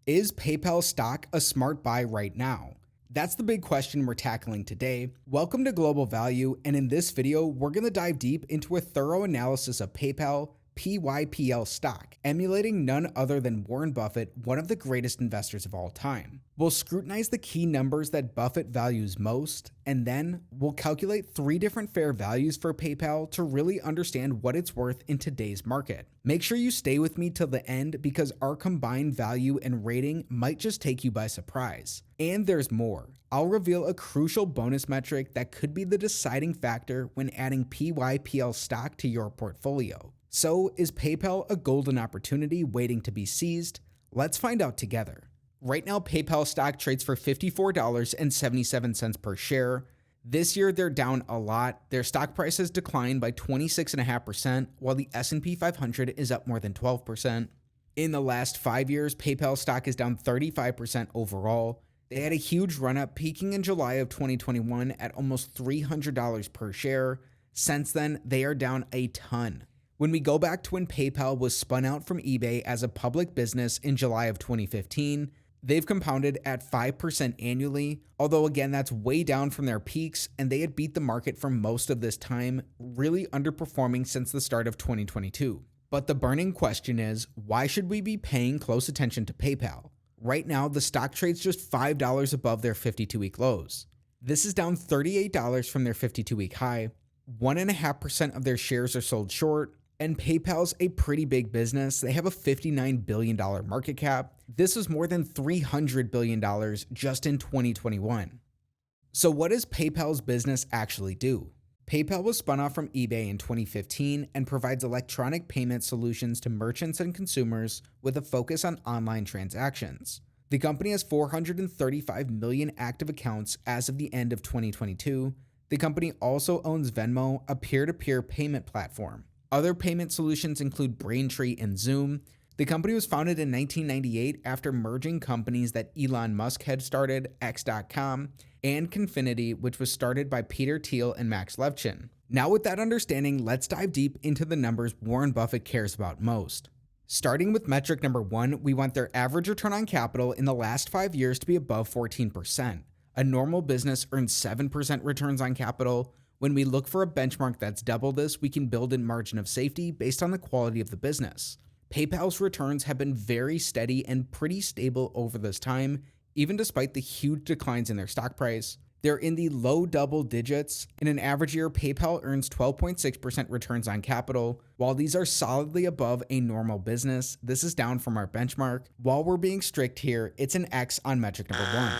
Is PayPal stock a smart buy right now? That's the big question we're tackling today. Welcome to Global Value, and in this video, we're going to dive deep into a thorough analysis of PayPal, PYPL stock, emulating none other than Warren Buffett, one of the greatest investors of all time. We'll scrutinize the key numbers that Buffett values most, and then we'll calculate 3 different fair values for PayPal to really understand what it's worth in today's market. Make sure you stay with me till the end because our combined value and rating might just take you by surprise. And there's more. I'll reveal a crucial bonus metric that could be the deciding factor when adding PYPL stock to your portfolio. So, is PayPal a golden opportunity waiting to be seized? Let's find out together. Right now, PayPal stock trades for $54.77 per share. This year, they're down a lot. Their stock price has declined by 26.5%, while the S&P 500 is up more than 12%. In the last 5 years, PayPal stock is down 35% overall. They had a huge run-up, peaking in July of 2021 at almost $300 per share. Since then, they are down a ton. When we go back to when PayPal was spun out from eBay as a public business in July of 2015, they've compounded at 5% annually, although again that's way down from their peaks, and they had beat the market for most of this time, really underperforming since the start of 2022. But the burning question is, why should we be paying close attention to PayPal? Right now, the stock trades just $5 above their 52-week lows. This is down $38 from their 52-week high. 1.5% of their shares are sold short, and PayPal's a pretty big business. They have a $59 billion market cap. This was more than $300 billion just in 2021. So what does PayPal's business actually do? PayPal was spun off from eBay in 2015 and provides electronic payment solutions to merchants and consumers with a focus on online transactions. The company has 435 million active accounts as of the end of 2022. The company also owns Venmo, a peer-to-peer payment platform. Other payment solutions include Braintree and Zoom. The company was founded in 1998 after merging companies that Elon Musk had started, X.com, and Confinity, which was started by Peter Thiel and Max Levchin. Now with that understanding, let's dive deep into the numbers Warren Buffett cares about most. Starting with metric number 1, we want their average return on capital in the last 5 years to be above 14%. A normal business earns 7% returns on capital. When we look for a benchmark that's double this, we can build in margin of safety based on the quality of the business. PayPal's returns have been very steady and pretty stable over this time, even despite the huge declines in their stock price. They're in the low double digits. In an average year, PayPal earns 12.6% returns on capital. While these are solidly above a normal business, this is down from our benchmark. While we're being strict here, it's an X on metric number 1.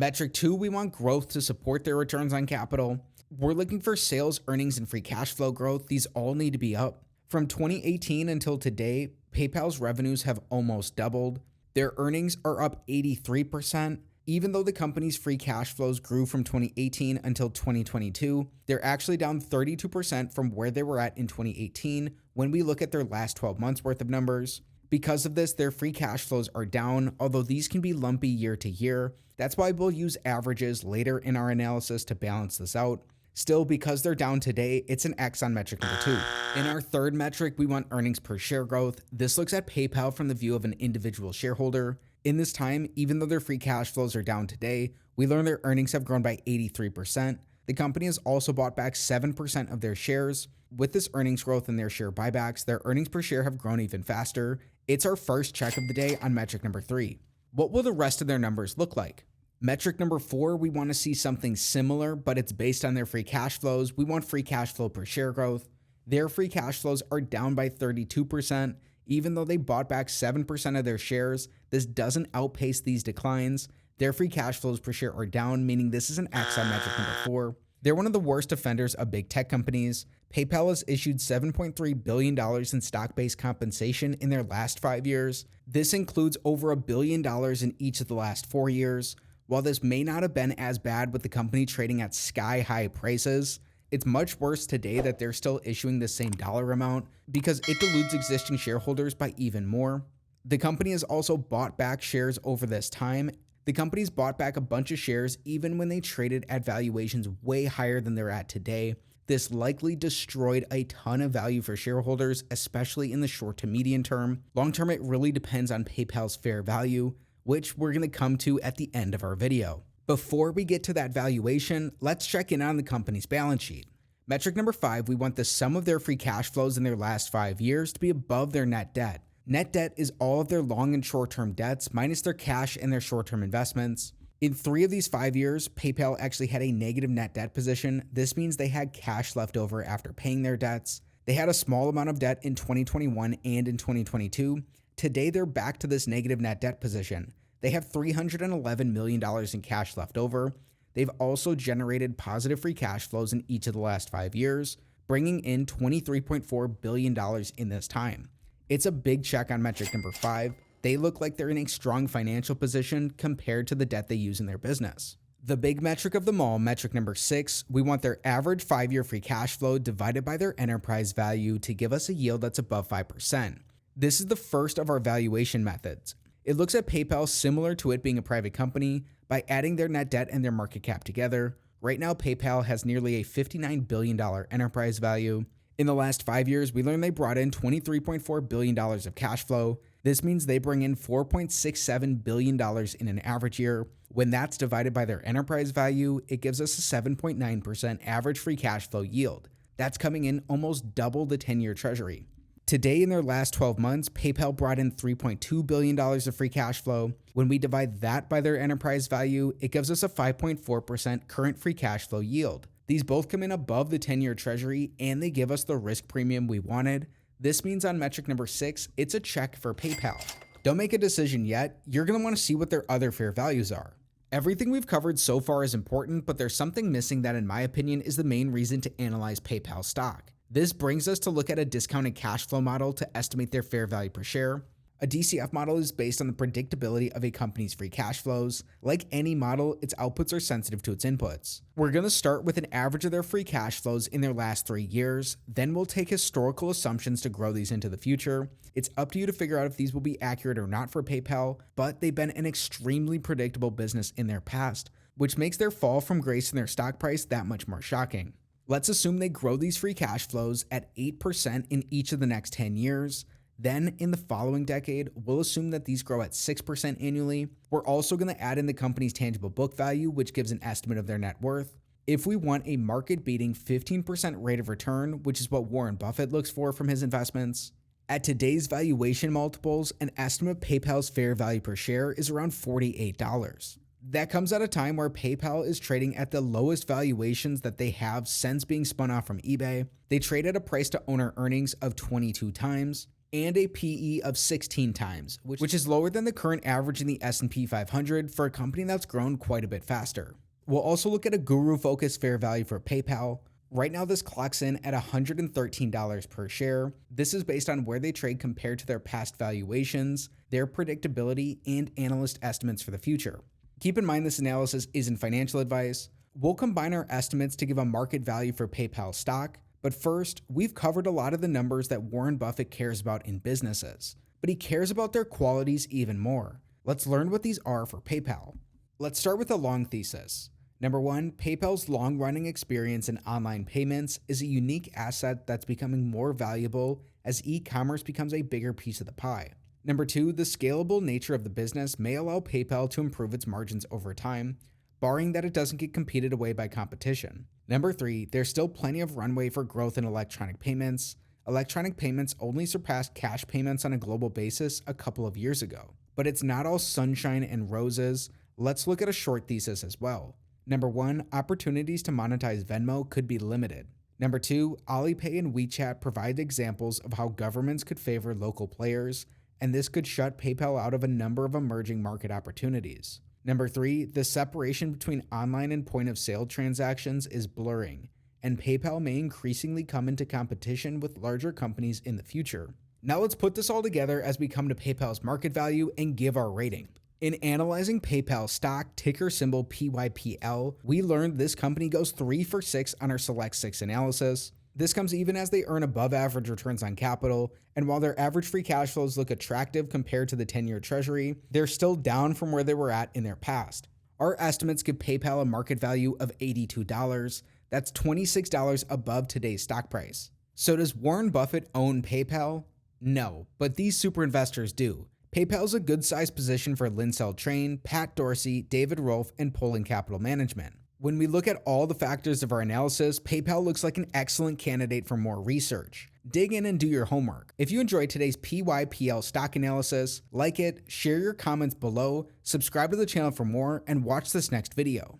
Metric 2, we want growth to support their returns on capital. We're looking for sales, earnings, and free cash flow growth. These all need to be up. From 2018 until today, PayPal's revenues have almost doubled. Their earnings are up 83%. Even though the company's free cash flows grew from 2018 until 2022, they're actually down 32% from where they were at in 2018 when we look at their last 12 months worth of numbers. Because of this, their free cash flows are down, although these can be lumpy year to year. That's why we'll use averages later in our analysis to balance this out. Still, because they're down today, it's an X on metric number 2. In our third metric, we want earnings per share growth. This looks at PayPal from the view of an individual shareholder. In this time, even though their free cash flows are down today, we learned their earnings have grown by 83%. The company has also bought back 7% of their shares. With this earnings growth and their share buybacks, their earnings per share have grown even faster. It's our first check of the day on metric number 3. What will the rest of their numbers look like? Metric number 4, we want to see something similar, but it's based on their free cash flows. We want free cash flow per share growth. Their free cash flows are down by 32%. Even though they bought back 7% of their shares, this doesn't outpace these declines. Their free cash flows per share are down, meaning this is an X on metric number 4. They're one of the worst offenders of big tech companies. PayPal has issued $7.3 billion in stock-based compensation in their last 5 years. This includes over $1 billion in each of the last 4 years. While this may not have been as bad with the company trading at sky-high prices, it's much worse today that they're still issuing the same dollar amount because it dilutes existing shareholders by even more. The company has also bought back shares over this time. The company's bought back a bunch of shares even when they traded at valuations way higher than they're at today. This likely destroyed a ton of value for shareholders, especially in the short to medium term. Long term, it really depends on PayPal's fair value. which we're going to come to at the end of our video. Before we get to that valuation, let's check in on the company's balance sheet. Metric number 5, we want the sum of their free cash flows in their last 5 years to be above their net debt. Net debt is all of their long and short-term debts minus their cash and their short-term investments. In 3 of these 5 years, PayPal actually had a negative net debt position. This means they had cash left over after paying their debts. They had a small amount of debt in 2021 and in 2022. Today, they're back to this negative net debt position. They have $311 million in cash left over. They've also generated positive free cash flows in each of the last 5 years, bringing in $23.4 billion in this time. It's a big check on metric number 5. They look like they're in a strong financial position compared to the debt they use in their business. The big metric of them all, metric number 6, we want their average 5-year free cash flow divided by their enterprise value to give us a yield that's above 5%. This is the first of our valuation methods. It looks at PayPal similar to it being a private company by adding their net debt and their market cap together. Right now, PayPal has nearly a $59 billion enterprise value. In the last 5 years, we learned they brought in $23.4 billion of cash flow. This means they bring in $4.67 billion in an average year. When that's divided by their enterprise value, it gives us a 7.9% average free cash flow yield. That's coming in almost double the 10-year treasury. Today, in their last 12 months, PayPal brought in $3.2 billion of free cash flow. When we divide that by their enterprise value, it gives us a 5.4% current free cash flow yield. These both come in above the 10-year treasury, and they give us the risk premium we wanted. This means on metric number 6, it's a check for PayPal. Don't make a decision yet. You're going to want to see what their other fair values are. Everything we've covered so far is important, but there's something missing that, in my opinion, is the main reason to analyze PayPal stock. This brings us to look at a discounted cash flow model to estimate their fair value per share. A DCF model is based on the predictability of a company's free cash flows. Like any model, its outputs are sensitive to its inputs. We're going to start with an average of their free cash flows in their last 3 years. Then we'll take historical assumptions to grow these into the future. It's up to you to figure out if these will be accurate or not for PayPal, but they've been an extremely predictable business in their past, which makes their fall from grace in their stock price that much more shocking. Let's assume they grow these free cash flows at 8% in each of the next 10 years. Then, in the following decade, we'll assume that these grow at 6% annually. We're also going to add in the company's tangible book value, which gives an estimate of their net worth. If we want a market-beating 15% rate of return, which is what Warren Buffett looks for from his investments, at today's valuation multiples, an estimate of PayPal's fair value per share is around $48. That comes at a time where PayPal is trading at the lowest valuations that they have since being spun off from eBay. They trade at a price to owner earnings of 22 times. And a PE of 16 times, which is lower than the current average in the S&P 500 for a company that's grown quite a bit faster. We'll also look at a guru-focused fair value for PayPal. Right now, this clocks in at $113 per share. This is based on where they trade compared to their past valuations, their predictability, and analyst estimates for the future. Keep in mind this analysis isn't financial advice. We'll combine our estimates to give a market value for PayPal stock. But first, we've covered a lot of the numbers that Warren Buffett cares about in businesses, but he cares about their qualities even more. Let's learn what these are for PayPal. Let's start with a long thesis. Number 1, PayPal's long-running experience in online payments is a unique asset that's becoming more valuable as e-commerce becomes a bigger piece of the pie. Number 2, the scalable nature of the business may allow PayPal to improve its margins over time, barring that it doesn't get competed away by competition. Number 3, there's still plenty of runway for growth in electronic payments. Electronic payments only surpassed cash payments on a global basis a couple of years ago. But it's not all sunshine and roses. Let's look at a short thesis as well. Number 1, opportunities to monetize Venmo could be limited. Number 2, Alipay and WeChat provide examples of how governments could favor local players, and this could shut PayPal out of a number of emerging market opportunities. Number 3, the separation between online and point-of-sale transactions is blurring, and PayPal may increasingly come into competition with larger companies in the future. Now let's put this all together as we come to PayPal's market value and give our rating. In analyzing PayPal stock, ticker symbol PYPL, we learned this company goes 3 for 6 on our Select 6 analysis. This comes even as they earn above average returns on capital, and while their average free cash flows look attractive compared to the 10-year treasury, they're still down from where they were at in their past. Our estimates give PayPal a market value of $82. That's $26 above today's stock price. So does Warren Buffett own PayPal? No, but these super investors do. PayPal is a good sized position for Linsell Train, Pat Dorsey, David Rolfe, and Poland Capital Management. When we look at all the factors of our analysis, PayPal looks like an excellent candidate for more research. Dig in and do your homework. If you enjoyed today's PYPL stock analysis, like it, share your comments below, subscribe to the channel for more, and watch this next video.